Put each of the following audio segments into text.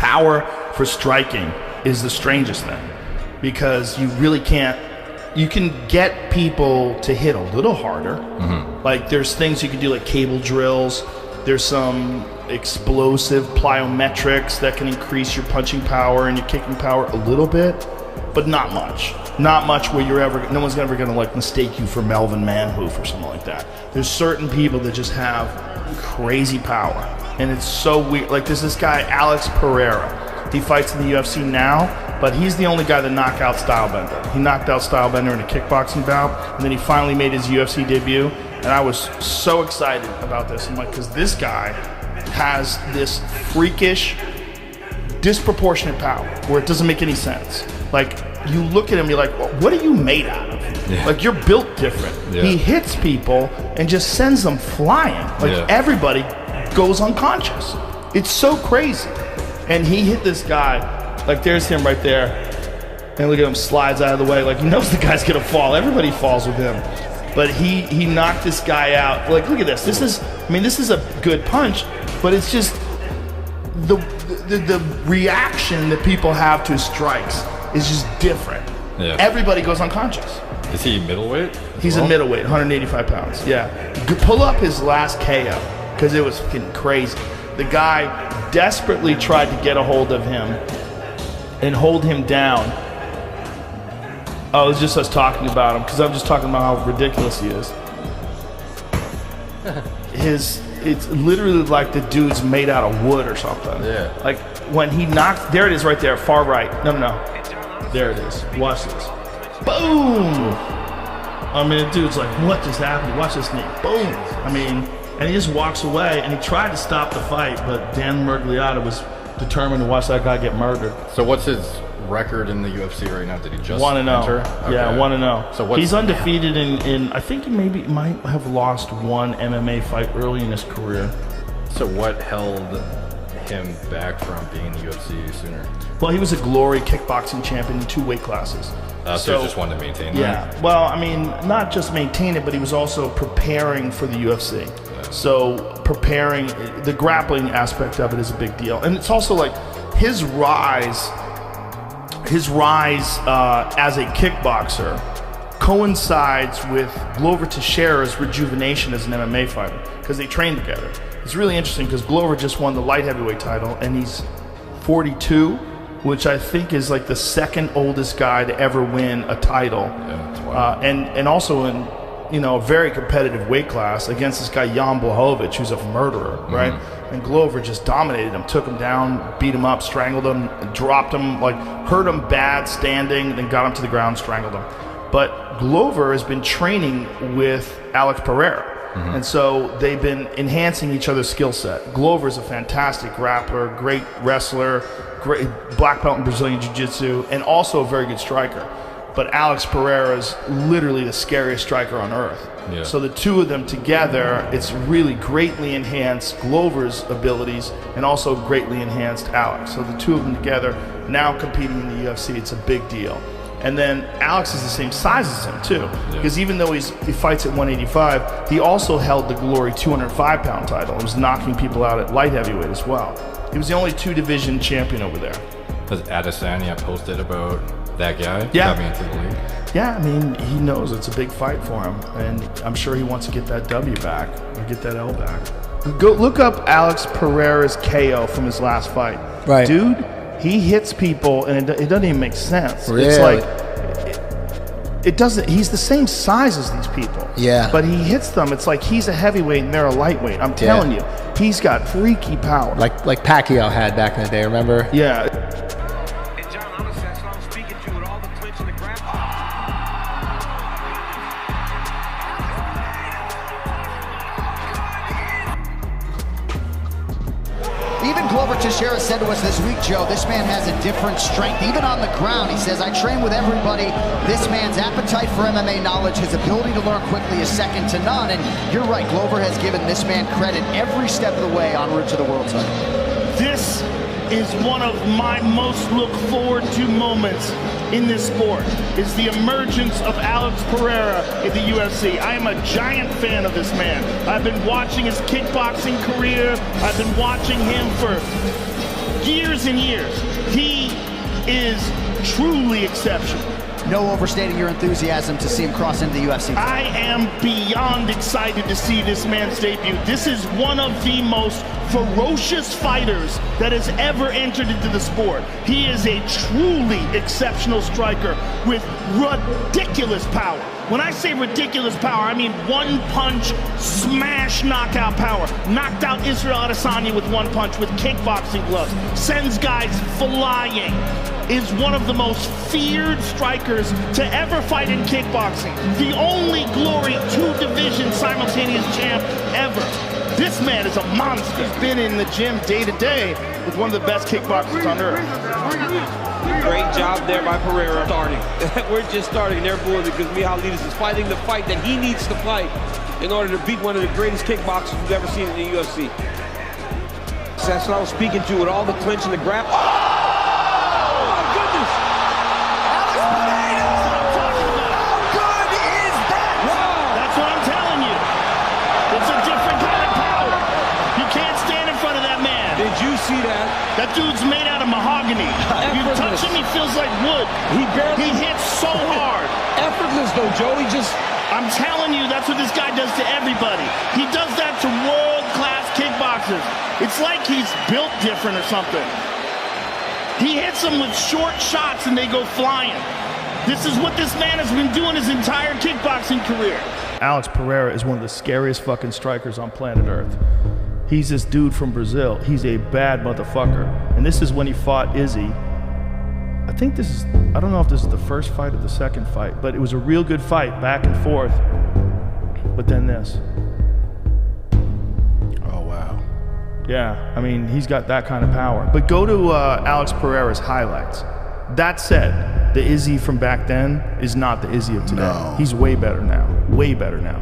power for striking is the strangest thing, because you really can't. You can get people to hit a little harder. Like there's things you can do, like cable drills. There's some explosive plyometrics that can increase your punching power and your kicking power a little bit, but not much. Not much where no one's ever gonna like mistake you for Melvin Manhoof or something like that. There's certain people that just have crazy power, and it's so weird. Like there's this guy, Alex Pereira. He fights in the UFC now, but he's the only guy that knocked out Stylebender. He knocked out Stylebender in a kickboxing bout, and then he finally made his UFC debut, and I was so excited about this. I'm like, because this guy has this freakish, disproportionate power where it doesn't make any sense. Like, you look at him, you're like, well, what are you made out of? Yeah. Like, you're built different. Yeah. He hits people and just sends them flying. Like, everybody goes unconscious. It's so crazy. And he hit this guy, like there's him right there, and look at him, slides out of the way, like he knows the guy's gonna fall. Everybody falls with him. But he knocked this guy out. Like, look at this. This is a good punch, but it's just the reaction that people have to strikes is just different. Yeah. Everybody goes unconscious. Is he middleweight? He's a middleweight, 185 pounds. Yeah. Pull up his last KO, because it was fucking crazy. The guy desperately tried to get a hold of him and hold him down. Oh, it's just us talking about him, because I'm just talking about how ridiculous he is. It's literally like the dude's made out of wood or something. Yeah. Like when he knocked, there it is right there, far right. No. There it is. Watch this. Boom! I mean, the dude's like, what just happened? Watch this knee. Boom! I mean, and he just walks away, and he tried to stop the fight, but Dan Miragliotta was determined to watch that guy get murdered. So what's his record in the UFC right now? Did he just 1-0. enter? Okay. Yeah, 1-0. So he's undefeated in I think he might have lost one MMA fight early in his career. So what held him back from being in the UFC sooner? Well, he was a Glory kickboxing champion in 2 weight classes. So he just wanted to maintain that? Yeah. Well, I mean, not just maintain it, but he was also preparing for the UFC. Yeah. So preparing, the grappling aspect of it is a big deal. And it's also like his rise as a kickboxer coincides with Glover Teixeira's rejuvenation as an MMA fighter, because they trained together. It's really interesting because Glover just won the light heavyweight title, and he's 42, which I think is like the second oldest guy to ever win a title. Yeah, that's wild. And also in a very competitive weight class against this guy Jan Blachowicz, who's a murderer, right? And Glover just dominated him, took him down, beat him up, strangled him, dropped him, like hurt him bad standing, then got him to the ground, strangled him. But Glover has been training with Alex Pereira. And so they've been enhancing each other's skill set. Glover's a fantastic grappler, great wrestler, great black belt in Brazilian Jiu-Jitsu, and also a very good striker. But Alex Pereira is literally the scariest striker on earth. Yeah. So the two of them together, it's really greatly enhanced Glover's abilities and also greatly enhanced Alex. So the two of them together, now competing in the UFC, it's a big deal. And then Alex is the same size as him too, because even though he fights at 185, he also held the Glory 205-pound title and was knocking people out at light heavyweight as well. He was the only 2-division champion over there. Has Adesanya posted about that guy coming into the league? Yeah, I mean, he knows it's a big fight for him, and I'm sure he wants to get that W back or get that L back. Go look up Alex Pereira's KO from his last fight. Right. Dude, he hits people, and it doesn't even make sense. Really? It's like, it doesn't, he's the same size as these people. Yeah. But he hits them, it's like he's a heavyweight and they're a lightweight. I'm telling you, he's got freaky power. Like Pacquiao had back in the day, remember? Yeah. Glover Teixeira said to us this week, Joe, this man has a different strength, even on the ground. He says, I train with everybody. This man's appetite for MMA knowledge, his ability to learn quickly is second to none. And you're right, Glover has given this man credit every step of the way en route to the world title. This is one of my most look forward to moments in this sport, is the emergence of Alex Pereira in the UFC. I am a giant fan of this man. I've been watching his kickboxing career. I've been watching him for years and years. He is truly exceptional. No overstating your enthusiasm to see him cross into the UFC. I am beyond excited to see this man's debut. This is one of the most ferocious fighters that has ever entered into the sport. He is a truly exceptional striker with ridiculous power. When I say ridiculous power, I mean one punch, smash, knockout power. Knocked out Israel Adesanya with one punch with kickboxing gloves. Sends guys flying. Is one of the most feared strikers to ever fight in kickboxing. The only Glory 2-division simultaneous champ ever. This man is a monster. He's been in the gym day to day with one of the best kickboxers on earth. Great job there by Pereira. Starting. We're just starting. They're booing because Mihalidis is fighting the fight that he needs to fight in order to beat one of the greatest kickboxers we've ever seen in the UFC. So that's what I was speaking to with all the clinch and the grab. Did you see that? That dude's made out of mahogany. If you touch him, he feels like wood. He hits so hard. Effortless though, Joe. I'm telling you, that's what this guy does to everybody. He does that to world-class kickboxers. It's like he's built different or something. He hits them with short shots and they go flying. This is what this man has been doing his entire kickboxing career. Alex Pereira is one of the scariest fucking strikers on planet Earth. He's this dude from Brazil. He's a bad motherfucker. And this is when he fought Izzy. I think this is, I don't know if this is the first fight or the second fight, but it was a real good fight, back and forth. But then this. Oh, wow. Yeah, I mean, he's got that kind of power. But go to Alex Pereira's highlights. That said, the Izzy from back then is not the Izzy of today. No. He's way better now, way better now.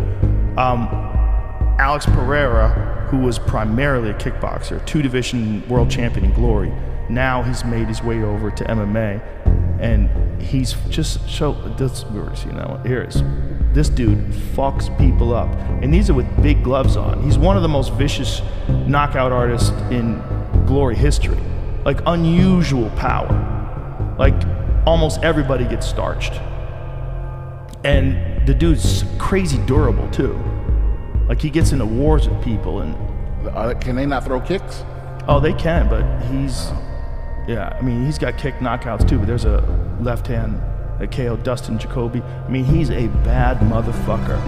Alex Pereira, who was primarily a kickboxer, 2-division world champion in Glory. Now he's made his way over to MMA, and he's just here it is. This dude fucks people up, and these are with big gloves on. He's one of the most vicious knockout artists in Glory history. Like unusual power. Like almost everybody gets starched, and the dude's crazy durable too. Like he gets into wars with people and... Can they not throw kicks? Oh, they can, but he's... Yeah, I mean, he's got kick knockouts too, but there's a left hand that KO Dustin Jacoby. I mean, he's a bad motherfucker.